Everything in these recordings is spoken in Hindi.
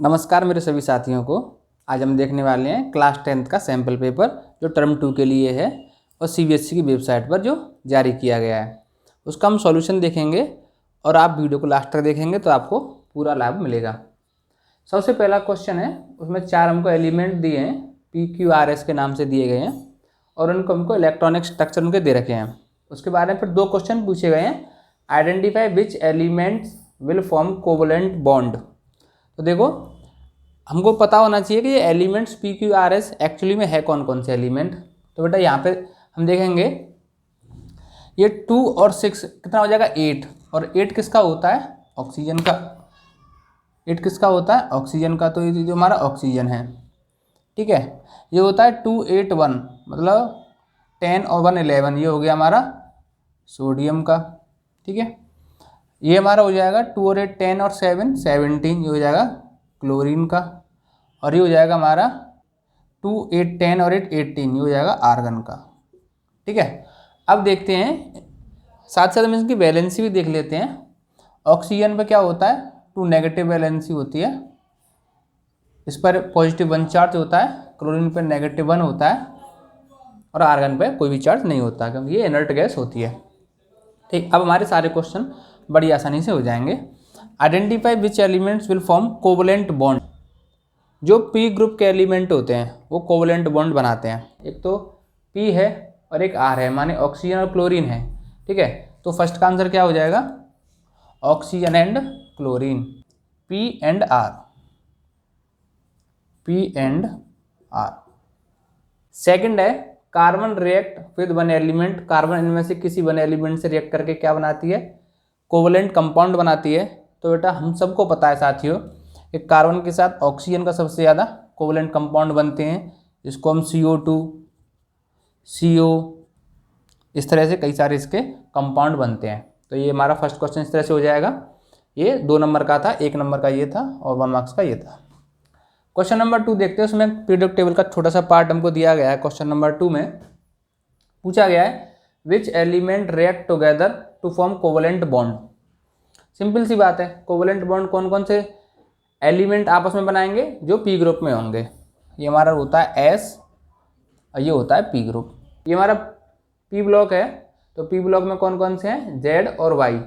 नमस्कार मेरे सभी साथियों को। आज हम देखने वाले हैं क्लास 10th का सैम्पल पेपर जो टर्म 2 के लिए है और सीबीएसई की वेबसाइट पर जो जारी किया गया है उसका हम सॉल्यूशन देखेंगे और आप वीडियो को लास्ट तक देखेंगे तो आपको पूरा लाभ मिलेगा। सबसे पहला क्वेश्चन है, उसमें 4 हमको एलिमेंट दिए हैं, PQRS के नाम से दिए गए हैं और उनको हमको इलेक्ट्रॉनिक स्ट्रक्चर उनके दे रखे हैं। उसके बारे में फिर 2 क्वेश्चन पूछे गए हैं, identify which elements will form covalent bond. तो देखो हमको पता होना चाहिए कि ये एलिमेंट्स PQRS एक्चुअली में है कौन कौन से एलिमेंट। तो बेटा यहाँ पे हम देखेंगे ये 2 और 6 कितना हो जाएगा 8, और 8 किसका होता है ऑक्सीजन का। 8 किसका होता है ऑक्सीजन का, तो ये जो हमारा ऑक्सीजन है, ठीक है। ये होता है 2 8 1 मतलब 10 और 1 11, ये हो गया हमारा सोडियम का, ठीक है। ये हमारा हो जाएगा 2 और 8 10 और 7 17, ये हो जाएगा क्लोरीन का। और ये हो जाएगा हमारा 2 8 10 और 8 18, ये हो जाएगा आर्गन का, ठीक है। अब देखते हैं साथ साथ हम इसकी वैलेंसी भी देख लेते हैं। ऑक्सीजन पे क्या होता है 2 नेगेटिव वैलेंसी होती है, इस पर पॉजिटिव 1 चार्ज होता है, क्लोरीन पर नेगेटिव 1 होता है और आर्गन पे कोई भी चार्ज नहीं होता क्योंकि ये इनर्ट गैस होती है, ठीक। अब हमारे सारे क्वेश्चन बड़ी आसानी से हो जाएंगे। Identify which elements will form covalent bond. जो P ग्रुप के एलिमेंट होते हैं वो कोवलेंट बॉन्ड बनाते हैं। एक तो P है और एक R है, माने ऑक्सीजन और क्लोरीन है, ठीक है। तो फर्स्ट का आंसर क्या हो जाएगा oxygen and chlorine, P and R, P and R। Second है carbon react with one element. Carbon इनमें से किसी वन एलिमेंट से रिएक्ट करके क्या बनाती है कोवलेंट कंपाउंड बनाती है। तो बेटा हम सबको पता है साथियों कि कार्बन के साथ ऑक्सीजन का सबसे ज़्यादा कोवलेंट कंपाउंड बनते हैं, जिसको हम CO2 CO इस तरह से कई सारे इसके कंपाउंड बनते हैं। तो ये हमारा फर्स्ट क्वेश्चन इस तरह से हो जाएगा। ये 2 नंबर का था, 1 नंबर का ये था और 1 मार्क्स का ये था। क्वेश्चन नंबर 2 देखते हैं, उसमें पीरियोडिक टेबल का छोटा सा पार्ट हमको दिया गया है। क्वेश्चन नंबर 2 में पूछा गया है which element react together to form covalent bond. Simple सी बात है, कोवलेंट बॉन्ड कौन कौन से एलिमेंट आपस में बनाएंगे जो P ग्रुप में होंगे। ये हमारा होता है S और ये होता है P ग्रुप। ये हमारा P ब्लॉक है, तो P ब्लॉक में कौन कौन से हैं Z और Y।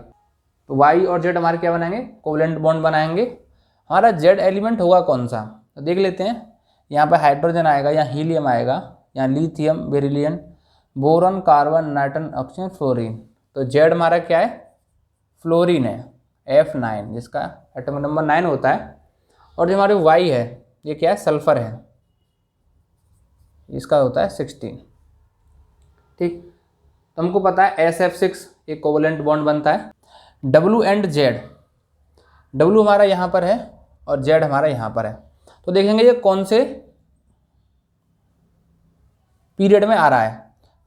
तो Y और Z हमारे क्या बनाएंगे कोवलेंट बॉन्ड बनाएंगे। हमारा Z एलिमेंट होगा कौन सा, तो देख लेते हैं। यहाँ पर हाइड्रोजन आएगा, यहाँ हीलियम आएगा, यहाँ lithium beryllium boron carbon nitrogen oxygen fluorine. तो Z हमारा क्या है फ्लोरीन है, F9 जिसका एटॉमिक नंबर 9 होता है। और जो हमारे Y है ये क्या है सल्फर है, इसका होता है 16, ठीक। तो हमको पता है SF6 एक कोवलेंट बॉन्ड बनता है। W एंड Z, W हमारा यहाँ पर है और Z हमारा यहाँ पर है। तो देखेंगे ये कौन से पीरियड में आ रहा है।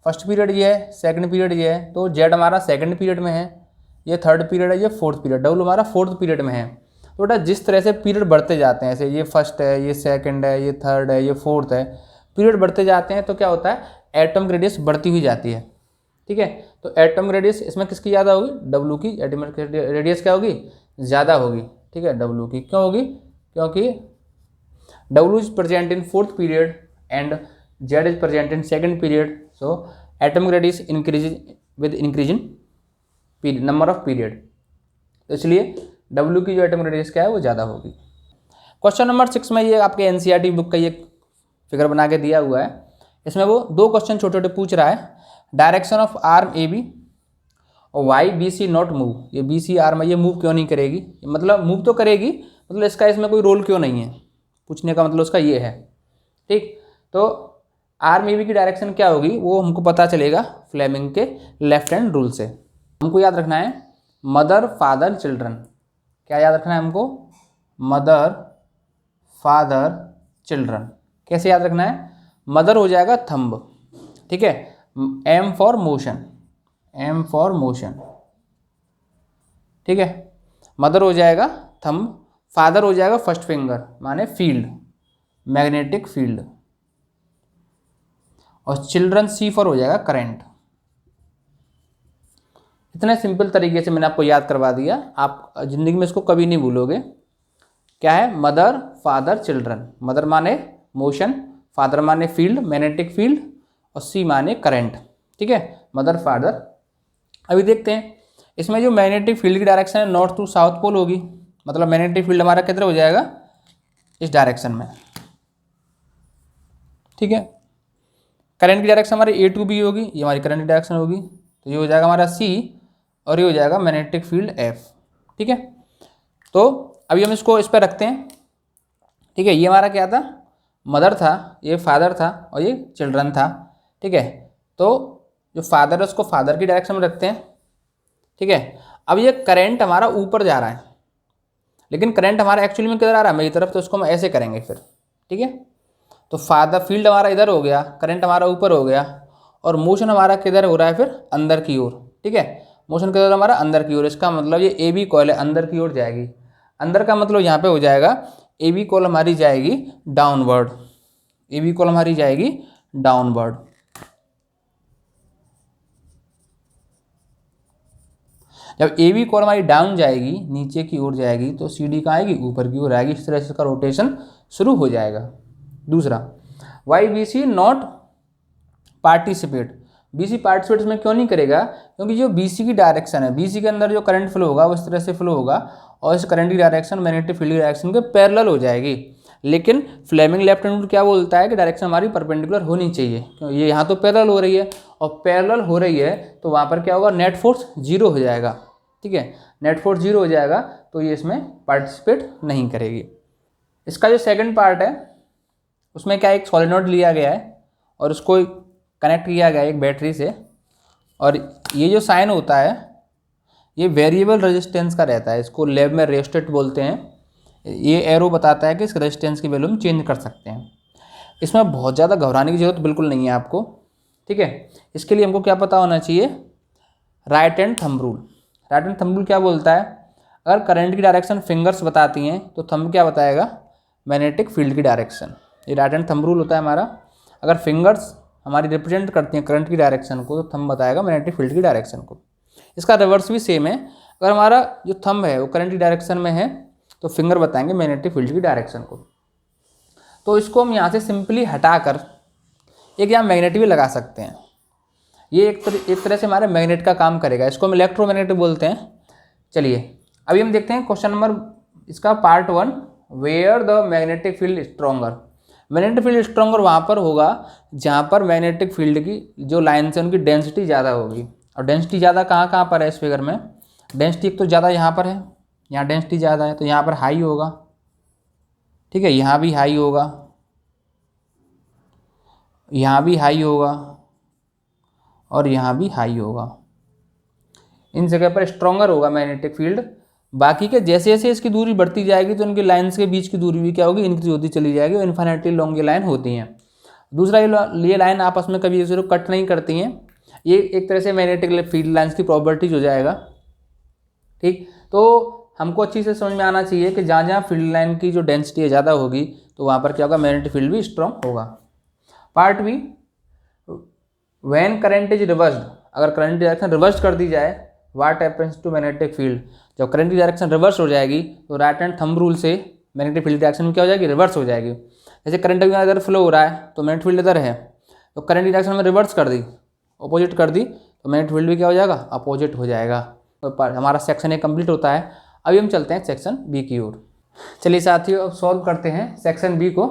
फर्स्ट पीरियड ये है, सेकंड पीरियड ये है, तो Z हमारा सेकंड पीरियड में है, ये थर्ड पीरियड है, ये फोर्थ पीरियड। W हमारा फोर्थ पीरियड में है। तो बेटा जिस तरह से पीरियड बढ़ते जाते हैं, ऐसे ये फर्स्ट है, ये सेकंड है, ये थर्ड है, ये फोर्थ है, पीरियड बढ़ते जाते हैं तो क्या होता है एटॉमिक रेडियस बढ़ती हुई जाती है, ठीक है। तो एटॉमिक रेडियस इसमें किसकी ज़्यादा होगी W की एटॉमिक रेडियस क्या होगी ज़्यादा होगी, ठीक है W की। क्यों होगी क्योंकि W is present in fourth period and Z is present in second period, so atomic radius increase with increasing number of period, तो इसलिए W की जो एटॉमिक रेडियस क्या है वो ज़्यादा होगी। क्वेश्चन नंबर 6 में ये आपके NCERT बुक का ये फिगर बना के दिया हुआ है। इसमें वो 2 क्वेश्चन छोटे छोटे पूछ रहा है। डायरेक्शन ऑफ आर्म AB और वाई BC नॉट मूव। ये BC आर्म है, ये मूव क्यों नहीं करेगी, मतलब मूव तो करेगी, मतलब इसका इसमें कोई रोल क्यों नहीं है, पूछने का मतलब उसका ये है, ठीक। तो आर्म AB की डायरेक्शन क्या होगी वो हमको पता चलेगा फ्लेमिंग के लेफ्ट हैंड रूल से। हमको याद रखना है मदर फादर चिल्ड्रन। क्या याद रखना है हमको मदर फादर चिल्ड्रन। कैसे याद रखना है, मदर हो जाएगा थंब, ठीक है, M for motion, M for motion, ठीक है। मदर हो जाएगा थंब, फादर हो जाएगा फर्स्ट फिंगर माने फील्ड मैग्नेटिक फील्ड, और चिल्ड्रन C फॉर हो जाएगा करंट। इतने सिंपल तरीके से मैंने आपको याद करवा दिया, आप ज़िंदगी में इसको कभी नहीं भूलोगे। क्या है, मदर फादर चिल्ड्रन। मदर माने मोशन, फादर माने फील्ड मैग्नेटिक फील्ड, और सी माने करंट। ठीक है, मदर फादर। अभी देखते हैं इसमें जो मैग्नेटिक फील्ड की डायरेक्शन है नॉर्थ टू साउथ पोल होगी, मतलब मैग्नेटिक फील्ड हमारा किधर हो जाएगा, इस डायरेक्शन में। ठीक है, करंट की डायरेक्शन हमारी ए टू बी होगी, ये हमारी करंट की डायरेक्शन होगी, तो ये हो जाएगा हमारा सी और ये हो जाएगा मैग्नेटिक फील्ड एफ। ठीक है, तो अभी हम इसको इस पर रखते हैं। ठीक है, ये हमारा क्या था, मदर था, ये फादर था और ये चिल्ड्रन था। ठीक है, तो जो फादर है उसको फादर की डायरेक्शन में रखते हैं। ठीक है, अब ये करंट हमारा ऊपर जा रहा है, लेकिन करंट हमारा एक्चुअली में किधर आ रहा है, मेरी तरफ, तो उसको हम ऐसे करेंगे फिर। ठीक है, तो फादर फील्ड हमारा इधर हो गया, करंट हमारा ऊपर हो गया, और मोशन हमारा किधर हो रहा है फिर, अंदर की ओर। ठीक है, मोशन किधर हमारा, अंदर की ओर। इसका मतलब ये ए बी कॉइल है, अंदर की ओर जाएगी। अंदर का मतलब यहाँ पे हो जाएगा ए बी कॉइल हमारी जाएगी डाउनवर्ड, ए बी कॉइल हमारी जाएगी डाउनवर्ड। जब ए बी कॉइल हमारी डाउन जाएगी, नीचे की ओर जाएगी, तो सी डी कहाँ आएगी, ऊपर की ओर आएगी। इस तरह से इसका रोटेशन शुरू हो जाएगा। दूसरा, why B C not participate, B C participate इसमें क्यों नहीं करेगा, क्योंकि जो बी सी की डायरेक्शन है, बी सी के अंदर जो करंट फ्लो होगा वो इस तरह से फ्लो होगा, और इस करंट की डायरेक्शन मैग्नेटिक फील्ड की डायरेक्शन के पैरेलल हो जाएगी। लेकिन फ्लेमिंग लेफ्ट हैंड रूल क्या बोलता है कि डायरेक्शन हमारी परपेंडिकुलर होनी चाहिए, क्यों, ये यहाँ तो पैरेलल हो रही है, और पैरेलल हो रही है तो वहाँ पर क्या होगा, नेट फोर्स जीरो हो जाएगा। ठीक है, नेट फोर्स जीरो हो जाएगा, तो ये इसमें पार्टिसिपेट नहीं करेगी। इसका जो सेकंड पार्ट है उसमें क्या, एक सॉलिनॉइड लिया गया है और उसको कनेक्ट किया गया है एक बैटरी से, और ये जो साइन होता है ये वेरिएबल रेजिस्टेंस का रहता है, इसको लैब में रेस्टेट बोलते हैं। ये एरो बताता है कि इस रेजिस्टेंस की वैल्यू हम चेंज कर सकते हैं। इसमें बहुत ज़्यादा घबराने की जरूरत बिल्कुल नहीं है आपको। ठीक है, इसके लिए हमको क्या पता होना चाहिए, right hand thumb rule. Right hand thumb rule क्या बोलता है, अगर करंट की डायरेक्शन फिंगर्स बताती हैं तो थंब क्या बताएगा, मैग्नेटिक फील्ड की डायरेक्शन। ये राइट हैंड थंब रूल होता है हमारा। अगर फिंगर्स हमारी रिप्रेजेंट करती हैं करंट की डायरेक्शन को, तो थंब बताएगा मैग्नेटिक फील्ड की डायरेक्शन को। इसका रिवर्स भी सेम है, अगर हमारा जो थंब है वो करंट की डायरेक्शन में है तो फिंगर बताएंगे मैग्नेटिक फील्ड की डायरेक्शन को। तो इसको हम यहाँ से सिंपली हटाकर एक यहाँ मैग्नेट भी लगा सकते हैं। ये एक तरह से हमारे मैग्नेट का काम करेगा, इसको हम इलेक्ट्रोमैग्नेट बोलते हैं। चलिए अभी हम देखते हैं क्वेश्चन नंबर इसका part 1, where the magnetic field stronger. Magnetic field stronger वहाँ पर होगा जहाँ पर मैग्नेटिक फील्ड की जो लाइन है उनकी डेंसिटी ज़्यादा होगी। और डेंसिटी ज़्यादा कहाँ कहाँ पर है इस फिगर में, डेंसिटी एक तो ज़्यादा यहाँ पर है, यहाँ डेंसिटी ज़्यादा है तो यहाँ पर हाई होगा। ठीक है, यहाँ भी हाई होगा, यहाँ भी हाई होगा, और यहाँ भी हाई होगा। इन जगह पर स्ट्रॉन्गर होगा मैग्नेटिक फील्ड। बाकी के जैसे जैसे इसकी दूरी बढ़ती जाएगी तो इनकी लाइन्स के बीच की दूरी भी क्या होगी, इंक्रीज होती चली जाएगी, और इन्फिनिटली लॉन्ग ये लाइन होती हैं। दूसरा, ये लाइन आपस में कभी एक कट नहीं करती हैं, ये एक तरह से मैग्नेटिक फील्ड लाइन्स की प्रॉपर्टीज हो जाएगा। ठीक, तो हमको अच्छी से समझ में आना चाहिए कि जहाँ जहाँ फील्ड लाइन की जो डेंसिटी है ज़्यादा होगी तो वहाँ पर क्या होगा, मैग्नेटिक फील्ड भी स्ट्रॉन्ग होगा। Part B, when current is reversed, अगर करंट डायरेक्शन रिवर्स कर दी जाए, what happens to magnetic field. जब करंट की डायरेक्शन रिवर्स हो जाएगी तो राइट हैंड थंब रूल से मैग्नेटिक फील्ड डायरेक्शन में क्या हो जाएगी, रिवर्स हो जाएगी। जैसे करंट इधर फ्लो हो रहा है तो मैग्नेटिक फील्ड इधर है, तो करंट की डायरेक्शन में रिवर्स कर दी, अपोजिट कर दी, तो मैग्नेटिक फील्ड भी क्या हो जाएगा, अपोजिट हो जाएगा। तो हमारा सेक्शन ए कंप्लीट होता है। अभी हम चलते हैं सेक्शन बी की ओर। चलिए साथियों, अब सॉल्व करते हैं सेक्शन बी को।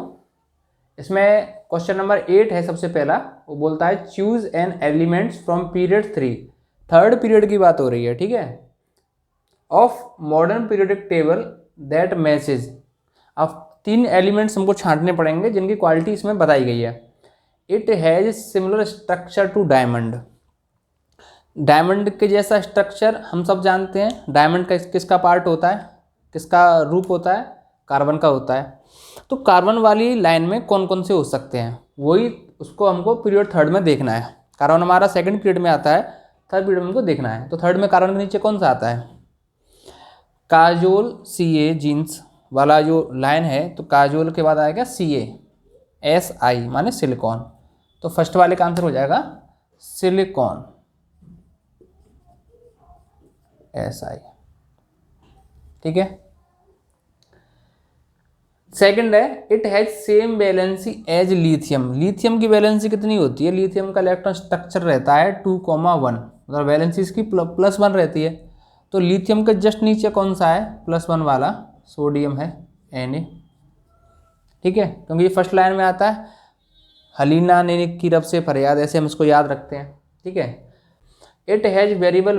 इसमें क्वेश्चन नंबर 8 है सबसे पहला, वो बोलता है choose an elements from period 3, third period की बात हो रही है। ठीक है, of modern periodic table that matches. अब 3 एलिमेंट्स हमको छांटने पड़ेंगे जिनकी क्वालिटी इसमें बताई गई है। It has similar structure to diamond, diamond के जैसा स्ट्रक्चर हम सब जानते हैं। डायमंड का किसका पार्ट होता है, किसका रूप होता है, कार्बन का होता है। तो कार्बन वाली लाइन में कौन कौन से हो सकते हैं, वही उसको हमको पीरियड थर्ड में देखना है। कार्बन हमारा सेकंड पीरियड में आता है, थर्ड पीरियड में हमको देखना है। तो थर्ड में कार्बन के नीचे कौन सा आता है, काजोल सी ए जीन्स वाला जो लाइन है, तो काजोल के बाद आएगा सी ए, एस आई माने सिलिकॉन। तो फर्स्ट वाले का आंसर हो जाएगा सिलिकॉन, एस आई। ठीक है, सेकंड है it has same valency as lithium. Lithium की वैलेंसी कितनी होती है? लिथियम का इलेक्ट्रॉन स्ट्रक्चर रहता है 2,1, मतलब वैलेंसी इसकी +1 रहती है। तो लिथियम के जस्ट नीचे कौन सा है? +1 वाला सोडियम है, Na। ठीक है, क्योंकि ये फर्स्ट लाइन में आता है, हलीना ने की रब से फरियाद, ऐसे हम इसको याद रखते हैं। ठीक है, it has variable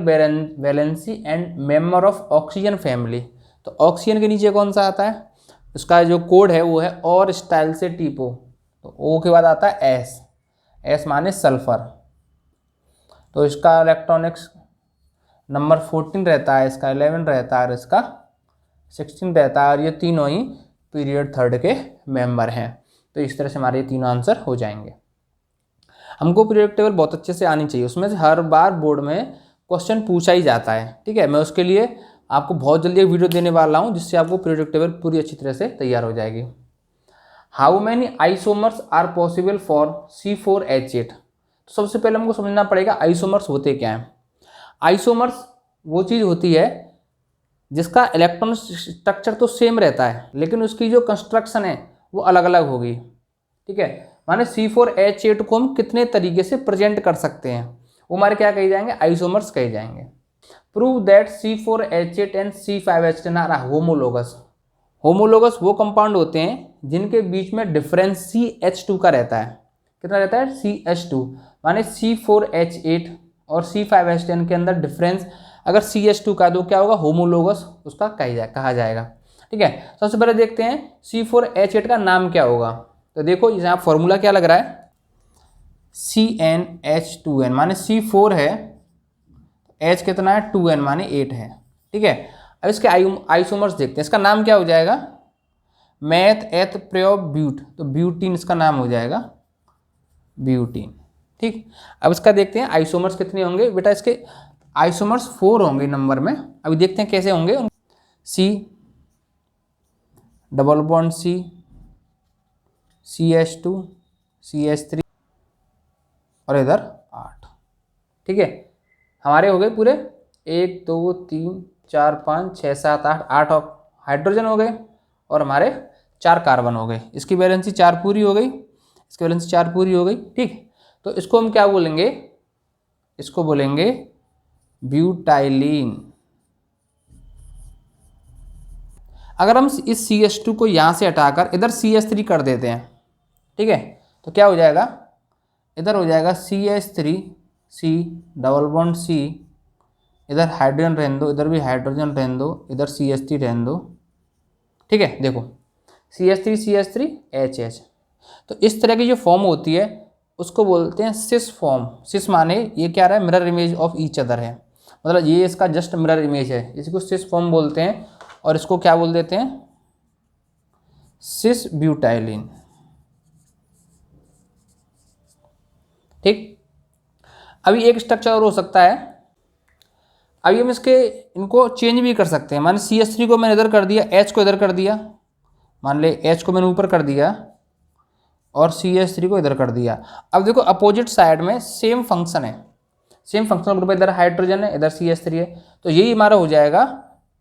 valency and member of oxygen family. तो ऑक्सीजन के नीचे कौन सा आता है? उसका जो कोड है वो है और स्टाइल से टीपो। तो ओ के बाद आता है एस, एस माने सल्फर। तो इसका इलेक्ट्रॉनिक्स नंबर 14 रहता है, इसका 11 रहता है और इसका 16 रहता है, और ये तीनों ही पीरियड थर्ड के मेंबर हैं। तो इस तरह से हमारे ये तीनों आंसर हो जाएंगे। हमको पीरियड टेबल बहुत अच्छे से आनी चाहिए, उसमें से हर बार बोर्ड में क्वेश्चन पूछा ही जाता है। ठीक है, मैं उसके लिए आपको बहुत जल्दी एक वीडियो देने वाला हूँ जिससे आपको पीरियड टेबल पूरी अच्छी तरह से तैयार हो जाएगी। How many isomers are possible for C4H8? तो सबसे पहले हमको समझना पड़ेगा आइसोमर्स होते क्या हैं। आइसोमर्स वो चीज़ होती है जिसका इलेक्ट्रॉन स्ट्रक्चर तो सेम रहता है लेकिन उसकी जो कंस्ट्रक्शन है वो अलग अलग होगी। ठीक है, माने C4H8 को हम कितने तरीके से प्रेजेंट कर सकते हैं, वो हमारे क्या कहे जाएंगे? आइसोमर्स कहे जाएंगे। Prove that C4H8 and C5H10 are homologous. Homologous वो कंपाउंड होते हैं जिनके बीच में डिफरेंस CH2 का रहता है। कितना रहता है? CH2, माने C4H8 और C5H10 के अंदर डिफरेंस अगर CH2 का दो क्या होगा? होमोलोगस उसका कहा जाएगा। ठीक है, सबसे पहले देखते हैं C4H8 का नाम क्या होगा। तो देखो यहाँ फॉर्मूला क्या लग रहा है? CnH2n, माने C4 है, H कितना है? 2n माने 8 है। ठीक है, अब इसके आइसोमर्स देखते हैं। इसका नाम क्या हो जाएगा? मैथ एथ प्रो ब्यूट, तो ब्यूटीन इसका नाम हो जाएगा, ब्यूटीन। ठीक, अब इसका देखते हैं आइसोमर्स कितने होंगे। बेटा इसके आइसोमर्स 4 होंगे नंबर में। अभी देखते हैं कैसे होंगे। C double bond C, CH2, CH3 और इधर 8। ठीक है, हमारे हो गए पूरे 1 2 3 4 5 6 7 8, 8 हाइड्रोजन हो गए और हमारे 4 कार्बन हो गए। इसकी वैलेंसी 4 पूरी हो गई, इसकी वैलेंसी 4 पूरी हो गई। ठीक, तो इसको हम क्या बोलेंगे? इसको बोलेंगे ब्यूटाइलिन। अगर हम इस CH2 को यहाँ से हटाकर इधर CH3 कर देते हैं, ठीक है, तो क्या हो जाएगा? इधर हो जाएगा CH3 C double bond C, इधर हाइड्रोजन रहने दो, इधर भी हाइड्रोजन रहने दो, इधर CH3 रहने दो। ठीक है, देखो CH3 CH3 HH। तो इस तरह की जो फॉर्म होती है उसको बोलते हैं सिस फॉर्म। सिस माने ये क्या रहा है? Mirror image of each other है, मतलब ये इसका जस्ट मिरर इमेज है, इसको सिस फॉर्म बोलते हैं। और इसको क्या बोल देते हैं? सिस ब्यूटाइलिन। ठीक, अभी एक स्ट्रक्चर और हो सकता है। अभी हम इनको चेंज भी कर सकते हैं। मान CH3 को मैंने इधर कर दिया, H को इधर कर दिया, मान ले H को मैंने ऊपर कर दिया और CH3 को इधर कर दिया। अब देखो अपोजिट साइड में सेम फंक्शन है, सेम फंक्शनल ग्रुप है, इधर हाइड्रोजन है, इधर CH3 है, तो यही हमारा हो जाएगा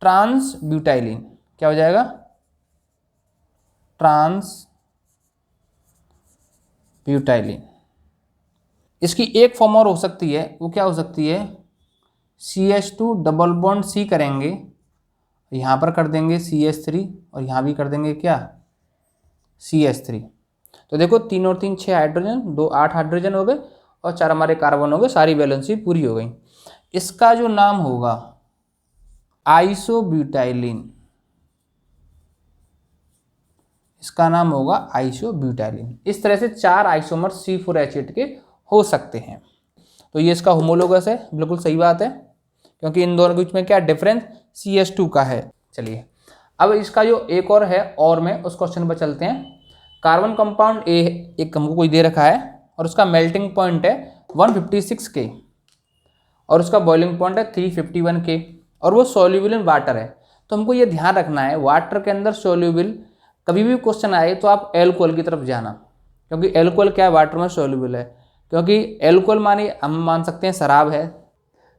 ट्रांस ब्यूटाइलिन। क्या हो जाएगा? Trans butylene. इसकी एक फॉर्म और हो सकती है, वो क्या हो सकती है? CH2 डबल बॉन्ड C करेंगे, यहाँ पर कर देंगे CH3 और यहाँ भी कर देंगे क्या? CH3। तो देखो 3 और 3 6 हाइड्रोजन, 2 8 हाइड्रोजन हो गए और 4 हमारे कार्बन हो गए, सारी वैलेंसी पूरी हो गई। इसका जो नाम होगा आइसोब्यूटाइलिन, इसका नाम होगा आइसोब्यूटाइलिन। इस तरह से 4 आइसोमर C4H8 के हो सकते हैं। तो ये इसका होमोलोगस है, बिल्कुल सही बात है, क्योंकि इन दोनों के बीच में क्या डिफरेंस? CH2 का है। चलिए अब इसका जो एक और है, और में उस क्वेश्चन पर चलते हैं। कार्बन कंपाउंड A एक हमको कोई दे रखा है और उसका मेल्टिंग पॉइंट है 156 K और उसका बॉइलिंग पॉइंट है 351 K और वो सॉल्यूबल इन वाटर है। तो हमको ये ध्यान रखना है वाटर के अंदर सॉल्यूबल, कभी भी क्वेश्चन आए तो आप एल्कोहल की तरफ जाना, क्योंकि एल्कोहल क्या है? वाटर में सॉल्यूबल है। क्योंकि एल्कोहल माने हम मान सकते हैं शराब है,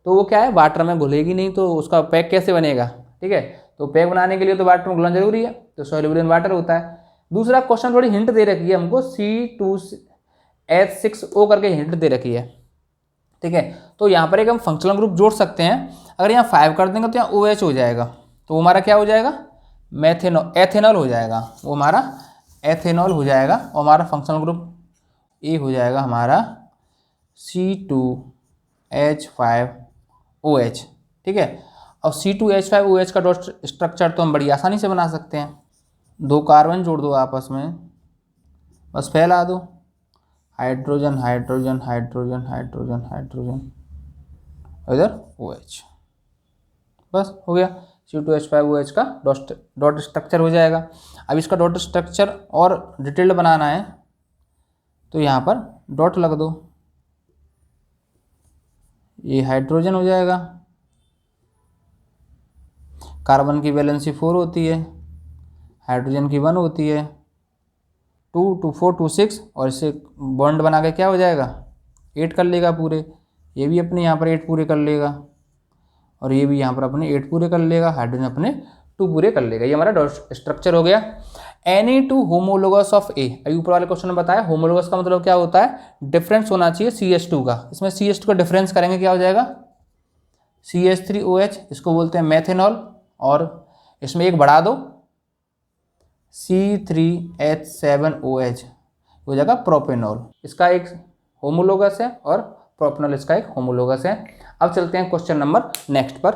तो वो क्या है? वाटर में घुलेगी नहीं, तो उसका पैक कैसे बनेगा? ठीक है, तो पैक बनाने के लिए तो वाटर में घुलना जरूरी है, तो सॉल्यूबल इन वाटर होता है। दूसरा क्वेश्चन थोड़ी हिंट दे रखी है हमको, C2H6O करके हिंट दे रखी है, ठीक है। तो यहाँ पर एक हम फंक्शनल ग्रुप जोड़ सकते हैं। अगर यहाँ 5 कर देंगे तो यहाँ OH हो जाएगा, तो वो हमारा क्या हो जाएगा, एथेनॉल हो जाएगा, वो हमारा एथेनॉल हो जाएगा। और हमारा फंक्शनल ग्रुप ए हो जाएगा हमारा C2H5OH, ठीक है। और C2H5OH का डॉट स्ट्रक्चर तो हम बड़ी आसानी से बना सकते हैं। 2 कार्बन जोड़ दो आपस में, बस फैला दो, hydrogen hydrogen hydrogen hydrogen hydrogen, इधर OH, बस हो गया। C2H5OH का डॉट स्ट्रक्चर हो जाएगा। अब इसका डॉट स्ट्रक्चर और डिटेल्ड बनाना है तो यहाँ पर डॉट लग दो, ये हाइड्रोजन हो जाएगा, कार्बन की वैलेंसी 4 होती है, हाइड्रोजन की 1 होती है, 2 2 4 2 6, और इससे बॉन्ड बना के क्या हो जाएगा, 8 कर लेगा पूरे। ये भी अपने यहाँ पर 8 पूरे कर लेगा, और ये भी यहाँ पर अपने 8 पूरे कर लेगा, हाइड्रोजन अपने 2 पूरे कर लेगा। ये हमारा डॉट स्ट्रक्चर हो गया। एनी टू होमोलोगस ऑफ ए, अभी ऊपर वाले क्वेश्चन में बताया होमोलोगस का मतलब क्या होता है, डिफरेंस होना चाहिए CH2 का। इसमें CH2 का डिफरेंस करेंगे क्या हो जाएगा, CH3OH, इसको बोलते हैं मेथेनॉल, और इसमें एक बढ़ा दो C3H7OH हो जाएगा प्रोपेनॉल। इसका एक होमोलोगस है और प्रोपेनॉल इसका एक होमोलोगस है। अब चलते हैं क्वेश्चन नंबर नेक्स्ट पर।